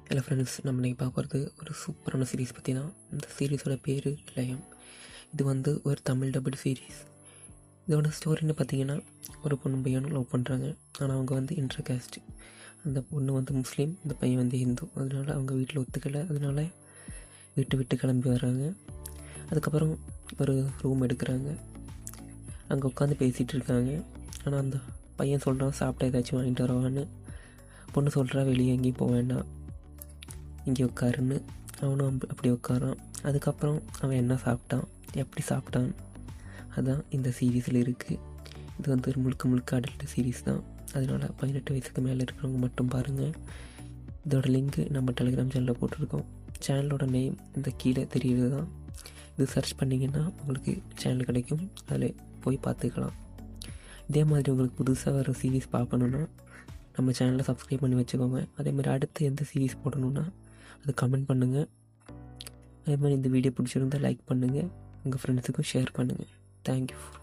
Hello friends, நம்ம இன்றைக்கி பார்க்குறது ஒரு சூப்பரான சீரீஸ் பற்றி தான். இந்த சீரீஸோட பேர் லயம். இது வந்து ஒரு தமிழ் டபுள் சீரீஸ். இதோட ஸ்டோரின்னு பார்த்தீங்கன்னா, ஒரு பொண்ணு பையனும் லவ் பண்ணுறாங்க. ஆனால் அவங்க வந்து இன்டர் காஸ்ட். அந்த பொண்ணு வந்து முஸ்லீம், இந்த பையன் வந்து ஹிந்து. அதனால அவங்க வீட்டில் ஒத்துக்கலை. அதனால வீட்டை விட்டு கிளம்பி வர்றாங்க. அதுக்கப்புறம் ஒரு ரூம் எடுக்கிறாங்க. அங்கே உட்காந்து பேசிகிட்டு இருக்காங்க. ஆனால் அந்த பையன் சொல்கிறான், சாப்பிட்டா ஏதாச்சும் வாங்கிட்டு வரவான்னு. பொண்ணு சொல்கிறா, வெளியே எங்கேயும் போக வேண்டாம், இங்கே உட்காருன்னு. அவனும் அப்படி உட்காரான். அதுக்கப்புறம் அவன் என்ன சாப்பிட்டான், எப்படி சாப்பிட்டான், அதுதான் இந்த சீரீஸில் இருக்குது. இது வந்து ஒரு முழுக்க அடல்ட் சீரீஸ் தான். அதனால் 18 வயசுக்கு மேலே இருக்கிறவங்க மட்டும் பாருங்கள். இதோட லிங்க்கு நம்ம டெலிகிராம் சேனலில் போட்டிருக்கோம். சேனலோட நேம் இந்த கீழே தெரியுது தான். இது சர்ச் பண்ணிங்கன்னா உங்களுக்கு சேனல் கிடைக்கும். அதில் போய் பார்த்துக்கலாம். இதே மாதிரி உங்களுக்கு புதுசாக வர சீரீஸ் பார்க்கணுன்னா நம்ம சேனலை சப்ஸ்கிரைப் பண்ணி வச்சுக்கோங்க. அதேமாதிரி அடுத்து எந்த சீரீஸ் போடணுன்னா அது கமெண்ட் பண்ணுங்கள். அதே மாதிரி இந்த வீடியோ பிடிச்சிருந்தால் லைக் பண்ணுங்கள். உங்கள் ஃப்ரெண்ட்ஸுக்கும் ஷேர் பண்ணுங்கள். Thank you for